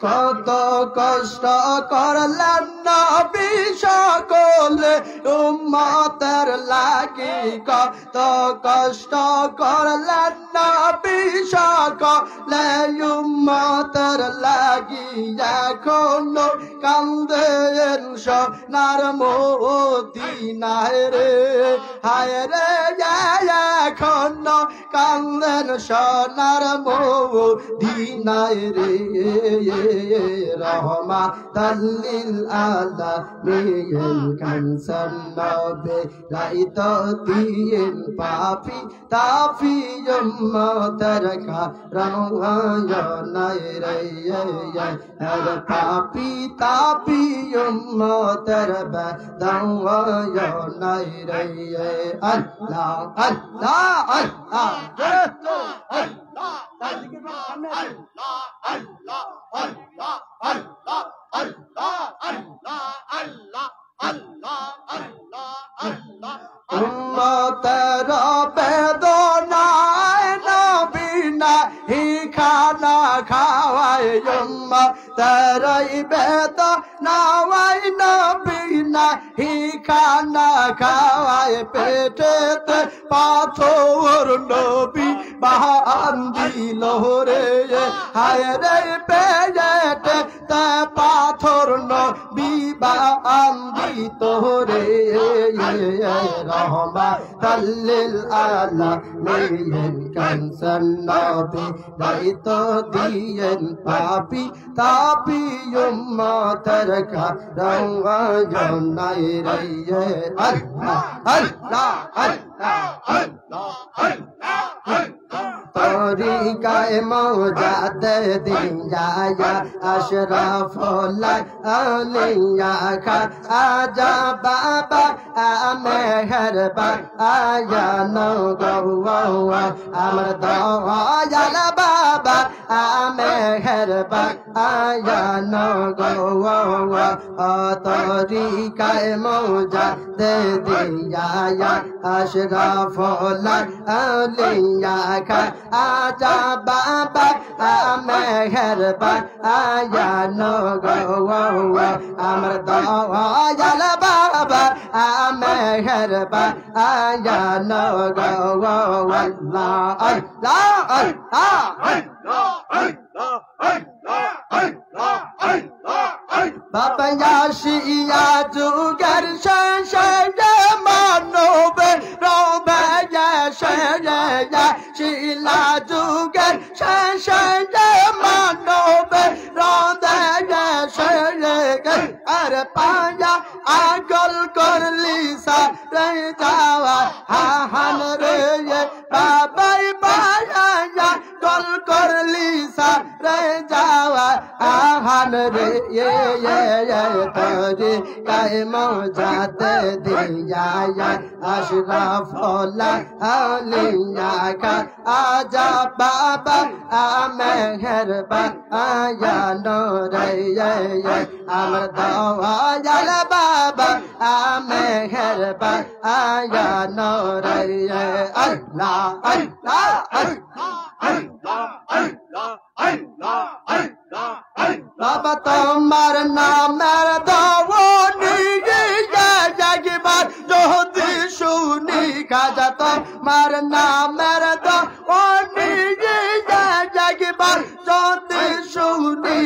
কত কষ্ট করলেন নবী সকলে উম্মতের লাগি কত কষ্ট করলেন নবী সকলে উম্মতের লাগি এখনো কান্দেন সোনার মদিনায় রে হায় রে এখনো কান্দেন সোনার মদিনায় রে রহমাতাল লিল আলামিন কানসান নবী রাইতুদ্দিন তাফি উম্মতের কারণায় রে হর পাপি তাপি উম্মতের বেদনায় রে আল্লাহ আল্লাহ আল্লাহ উম্মতের বেদনায় নবী নাহি খানা খাওয়ায় উম্মতের বেদনায় নবী নাহি খানা খাওয়ায় পেটেতে পাথর নবী বান্ধিল রে হায় রে পেটেতে পাথর নবী বান্ধিত রে রহমাতাল লিল আলামিন কানসান নবী রাইতুদ্দিন তাপি উম্মতের কারণায় রে আল্লাহ আল্লাহ আল্লাহ তরিকায় মৌজাদ দিয়া আশরাফুল আলিয়া খা আজা বাবা মেহেরবা আয়া নগওয়া আমার দয়াল বাবা মেহেরবা আয়া নগওয়া তরিকায় মৌজাদ দিয়া আশরাফুল আলিয়া খা আজা বাবা মেহেরবা আয়া নগওয়া আমার দয়াল বাবা মেহেরবা আয়া নগওয়া আল্লাহ আল্লাহ বাবা ইয়াশিয়া যুগের শেষে মানব রবে শিলা যুগের শেষে মানব রবে আর পায়া আগল করলি সারে যাওয়া হাহান রে বাবাই পায়া গল করলি সারে যাওয়া আহান রে তোরে কায়ে মজাতে দিয়া আশরাফুল আউলিয়া কা আজা বাবা মেহেরবান আয়া নূরে আমার দয়াল বাবা মেহেরবান আয়া নূরে আল্লাহ আল্লাহ বাবা তোমার নামের দওয়ানি জাগিবার যদি শুনি খাজা তোমার নামের দওয়ানি জাগিবার যদি শুনি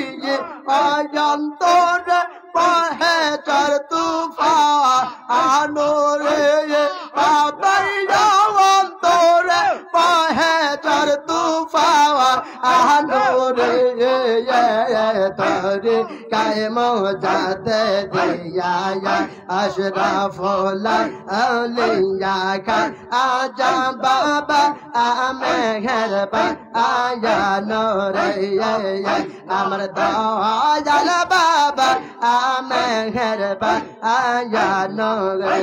অন্তর পহে চর তুফান আনোরে বাবাই অন্তরে পহে চর তুফান আনোরে তোরে কায়ে মজাতে দিয়া আশরাফুল আউলিয়া কা আজা বাবা মেহেরবান আয়া নূরে আমার দয়াল বাবা মেহেরবান আয়া নূরে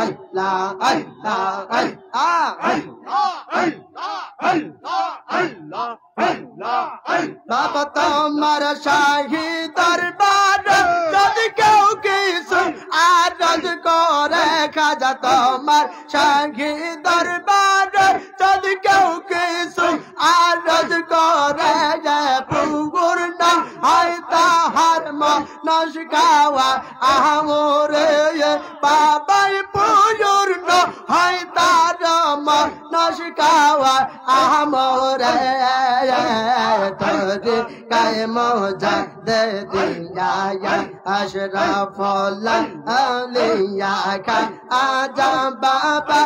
আল্লাহ আল্লাহ বাবা তোমার শাহী দরবার যদি কেউ কিছু আরজ করে খাজা তোমার শাহী দরবার যদি কেউ কিছু আরজ করে পূর্ণ হয় তাহার মনস গাওয়া আমরে বাবাই পূর্ণ হয় তার মনস গাওয়া আমরে তোরে কায়ে মজাতে দিয়া আশরাফুল আউলিয়া কা আজা বাবা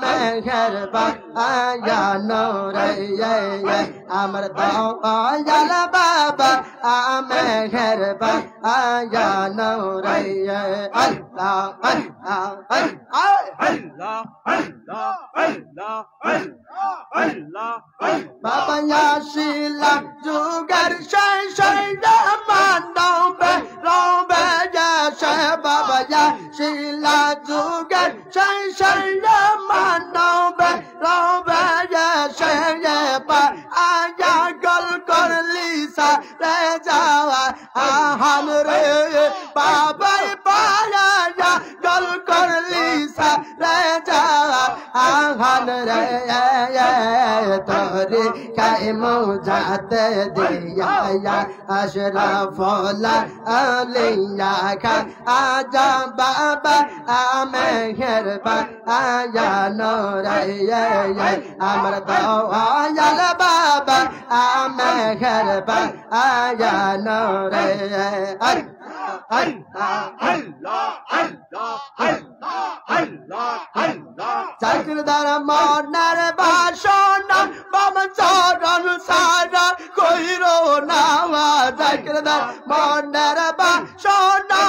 মেহেরবান আয়া নূরে আমার দয়াল বাবা মেহেরবান আয়া নূরে আল্লাহ আল্লাহ আল্লাহ বাবা ইয়াশিলা যুগের সেই মানবে রবে যাশে বাবা ইয়াশিলা যুগের সেই মানবে রবে যাশে পা আয়া গল করলি সা রে যাওয়া আহান রে বাবাই পায়া গল করলি সা রে যাওয়া আহান রে তোরে কায়ে মজাতে দিয়া আশরাফুল আউলিয়া কা আজা বাবা মেহেরবান আয়া নূরে আমার দয়াল বাবা মেহেরবান আয়া নূরে চাকরদার মনের বাসনা বাম চরণ সারা কইরো না চাকরদার মনের বাসনা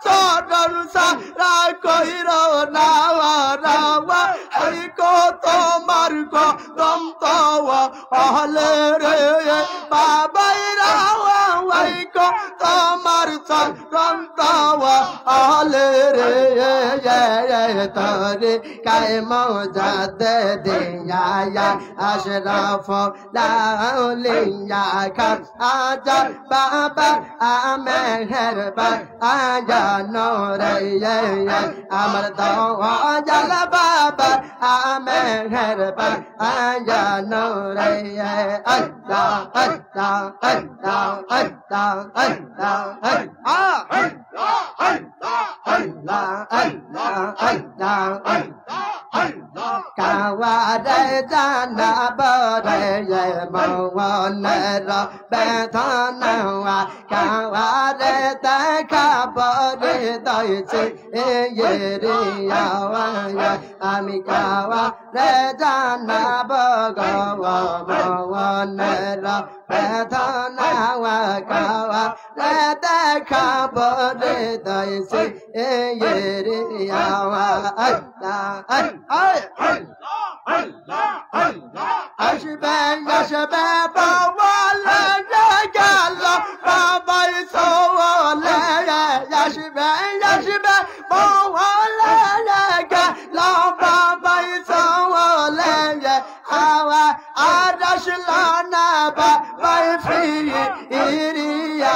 চরণ সারা কইরো না রাওয়া হই কো তোমার গো দম তো হলে রে বাবাই রাওয়া হই কো তোমার চরণ তো হলে রে তোরে কায়ে মজাতে দিয়া আশরাফুল আউলিয়া কা আজা বাবা মেহেরবান আয়া নূরে আমার দয়াল বাবা মেহেরবান আয়া নূরে আল্লাহ আল্লাহ আল্লাহ আল্লাহ আল্লাহ আল্লাহ আল্লাহ কাওয়ারে জানা বরে মনের বেদনা কাওয়ারে দেখা বরে দইছে রে আমি কাওয়ারে জানা মনের বেদনা কাওয়ারে দেখা বরে দইছে রে আসবে আসবে বাবা গেল চলে আসবে আসবে বলে গেল বাবাই চলে হাওয়া আর আসলো না বাবাই ফিরিয়া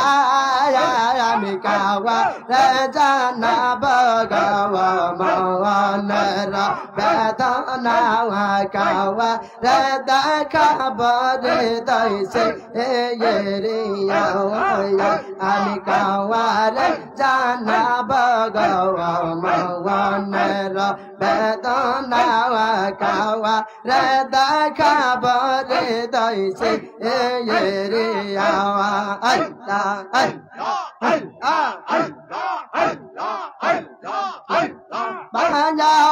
আমি কাওয়া রে জানাব গাওয়া মনের বেদনা কাওয়া রে দেখাব রে দইছে আমি কাওয়া রে জানাব গাওয়া মনের বেদনা কাওয়া রে দেখাব রে দইছে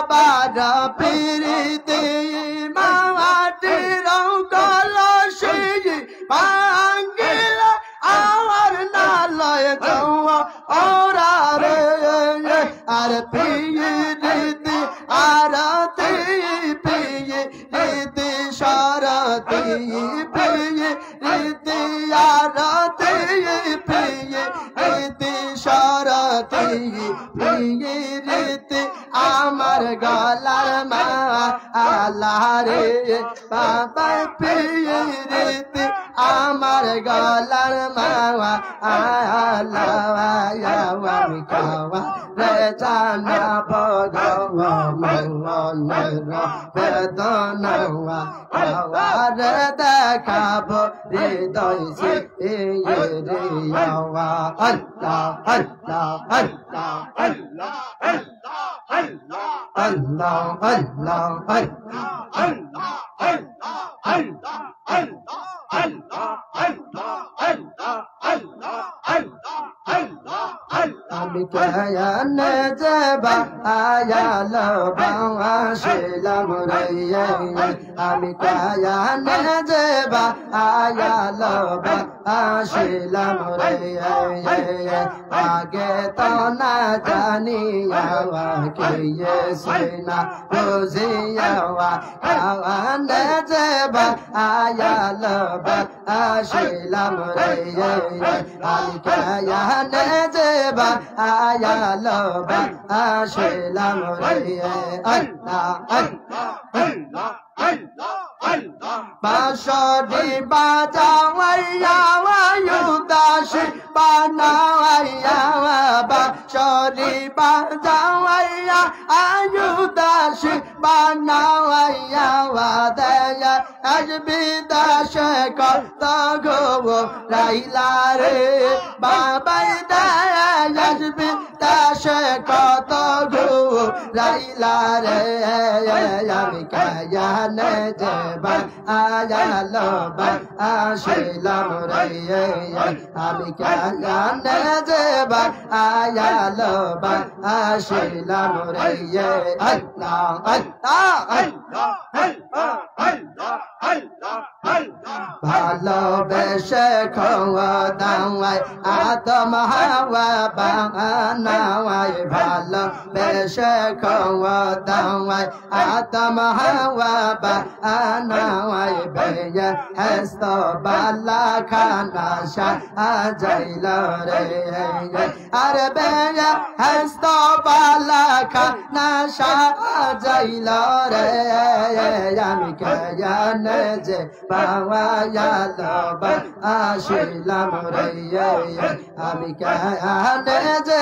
বাজা পিরিতি মাটির কলসি ভাঙ্গিল আমার নালয় যাওয়া ওরা রে আর পিরিতি আরতি পিরিতি সারতি পিরিতি আরতি পিরিতি সারতি পিরিতি আমার গলার মা আল্লাহ রে বাবা পিরিতি আমার গলার মা আল্লাহ আমি কাওয়া রে জানাব গাওয়া মনের বেদনা কাওয়া রে দেখাব হৃদয় সে রে আওয়া আল্লাহ আল্লাহ আল্লাহ আল্লাহ Allah, Allah, আমি কেয়ানে যাবা আয়াল বাংলাশিলাম রে আমি কেয়ানে যাবা আয়াল বাংলাশিলাম রে আগে তো না জানিয়া কে সেনা বুঝিয়া কেয়ানে যাবা আয়াল বাংলাশিলাম রে আমি কেয়ানে যাবা আয়াল বাংলাশিলাম রে আল্লাহ আল্লাহ বাঁশরি বাজাওয়াইয়া উদাসী বানাওয়াইয়া বাঁশরি বাজাওয়াইয়া উদাসী বানাওয়াইয়া দেয়া আসবি দাসে কত গো রাইলা রে বাবাই দেয়া আসবি দাসে কত গো রাইলা রে আমি কায়ানে যাবা আয়াল বাংলাশিলাম রে আমি কায়ানে যাবা আয়াল বাংলাশিলাম রে আল্লাহ আল্লাহ ভালোবেসে খাওয়া দাওয়াই আদম হাওয়া বানাওয়াই ভালোবেসে খাওয়া দাওয়াই আদম হাওয়া বানাওয়াই বেয়ে হেস্ত বালা খানা সাজাইল রে আর বেয়ে হেস্ত বালা খানা সাজাইল রে আমি কেয়ানে যে পাওয়ায়াল বাংলাশিলাম রে আমি কেয়ানে যে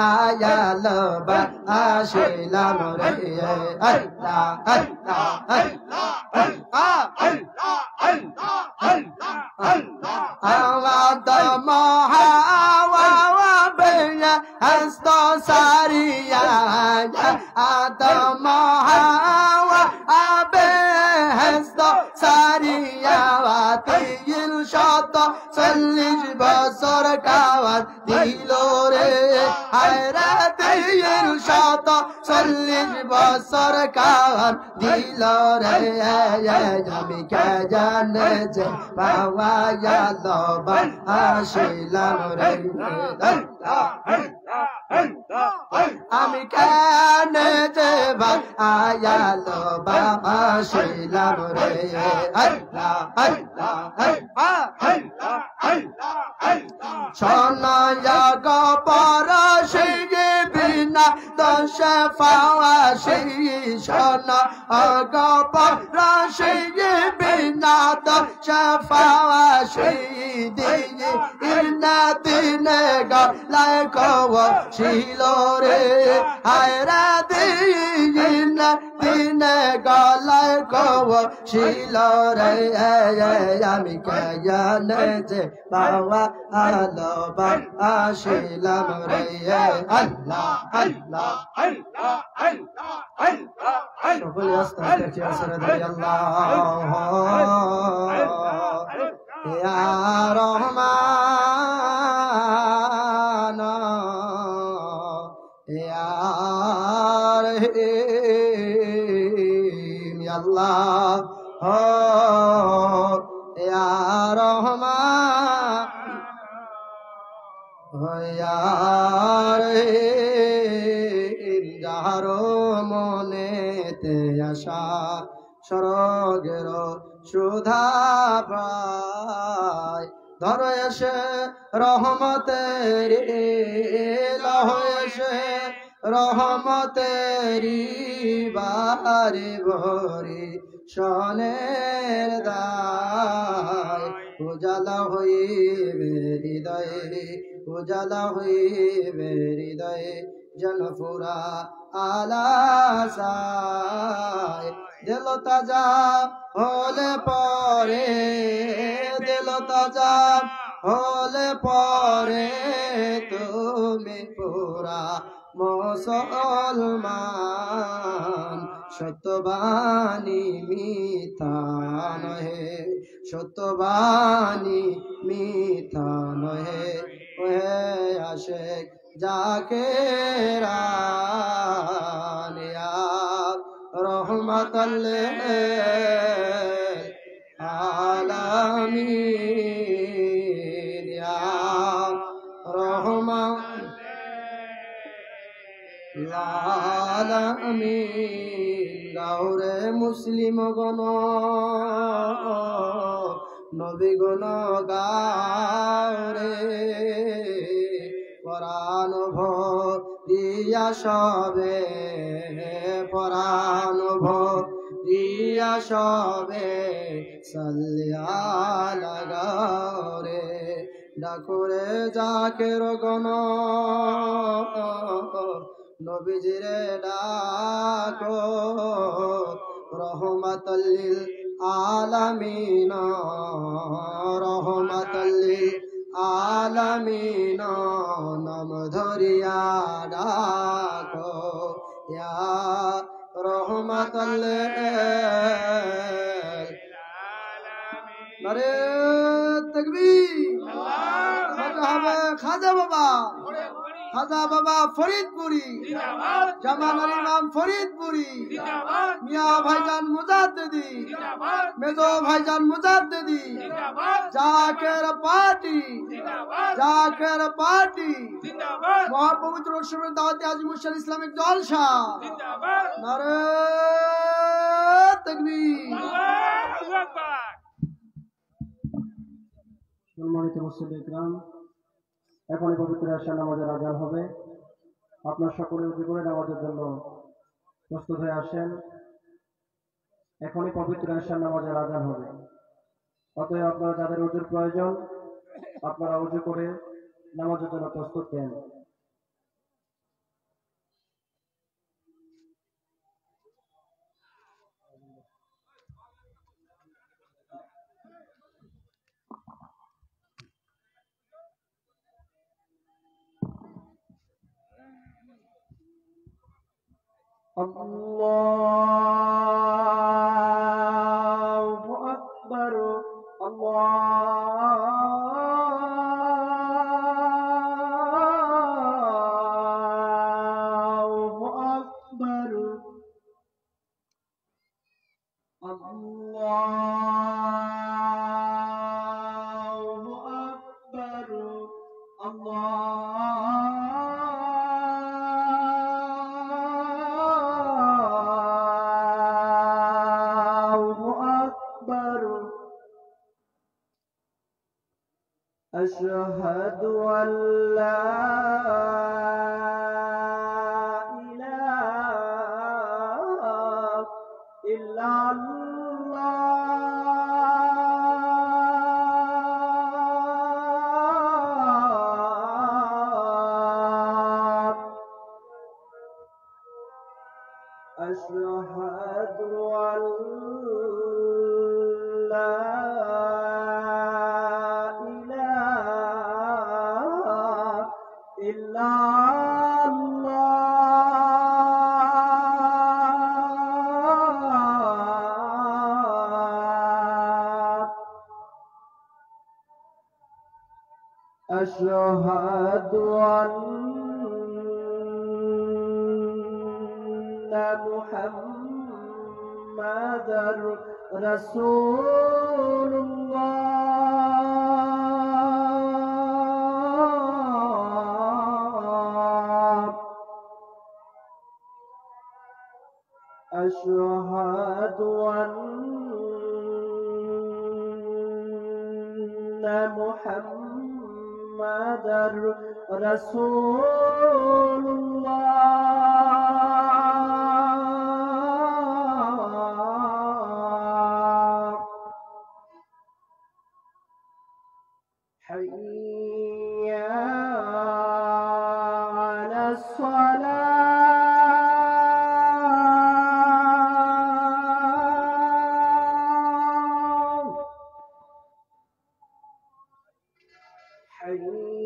আয়াল বাংলাশিলাম রে আল্লাহ আল্লাহ আদম হাওয়া বেয়া হস্ত সারিয়া আদম হাওয়া আবে হস্ত সারিয়া 340 বছর কাওয়াত দিল রে হায়রা 340 বছর কাওয়াত দিল রে আমি কেয়ানে যে পাওয়ায়াল বাংলাশিলাম রে আমি কেয়ানে যে আয়াল বাংলাশিলাম রে আল্লাহ আল্লাহ সোনা গো পরশি বিনা দশ ফাওয়াশি সোনা গো পরশি বিনা দশ ফাওয়াশি দিয়ে ইনা দিনে গলায় কওয়া ছিল রে হায়রা দিনা দিনে গলায় কওয়া ছিল রে আমি জানে যে বাবা আলো আসিলাম রে আল্লাহ আল্লাহ আল্লাহ আল্লাহ আল্লাহ সকল আস্তে আসরে আল্লাহ ইয়া রহমান ইয়া রহিম আল্লাহ ইয়া রহমান ইয়া রহিম যাহার মনেতে আশা স্বর্গের সুধা পায় ধর এসে রহমতের লহ এসে রহমতেরি বারে ভরি সনের দায় উজালা হইবে হৃদয়ে উজালা হইবে হৃদয়ে জনপুরা আলাসায় দিল তাজা হলে পরে দিল তাজা হলে পরে তুমি পুরা মুসলমান সত্যবাণী মিথ্যা নহে সত্যবাণী মিথ্যা নহে ওহে আশেক যাকে রানিয়া রহমতুল্লিল আলামিন ইয়া রহমাতুল্লিল আলামিন গাওরে মুসলিম গণ নবী গণ গাওরে পরাণ ভরিয়া সবে পরাণ ভরিয়া সবে সাল্লিয়া লাগাও রে ডাকুরে জাকের গণ নবীজিরে ডাকো রহমাতুল্লিল আলামিন রহমাতুল্লিল আলামিন নাম ধরিয়া ডাকো ইয়া রহমাতুল্লিল আলামিন নারে তাকবীর মারহাবা খাজা বাবা খাজা বাবা ফরিদপুরি জামাল ইমাম ফরিদপুরি মিয়া ভাইজান মুজাদ্দিদি মেজো ভাইজান মুজাদ্দিদি জাকের পার্টি মহাপবিত্র উৎসবের দাওয়াতে আজিমুশান ইসলামিক জলসা নারে তাকবীর সম্মানিত মুসলিম ইকরাম এখনই পবিত্র আশা নামাজের আজান হবে আপনার সকলে উঠে করে নামাজের জন্য প্রস্তুত হয়ে আসেন এখনই পবিত্র আশা নামাজের আজান হবে অতএব আপনারা যাদের উজুর প্রয়োজন আপনারা উজু করে নামাজের জন্য প্রস্তুত দেন আল্লাহু আকবার আল্লাহু আকবার আল্লাহু আকবার أشهد أن لا إله إلا الله. أشهد أن لا إله إلا الله. أشهد أن محمدًا رسول الله. أشهد أن محمدًا رسول الله. حي على الصلاة. حي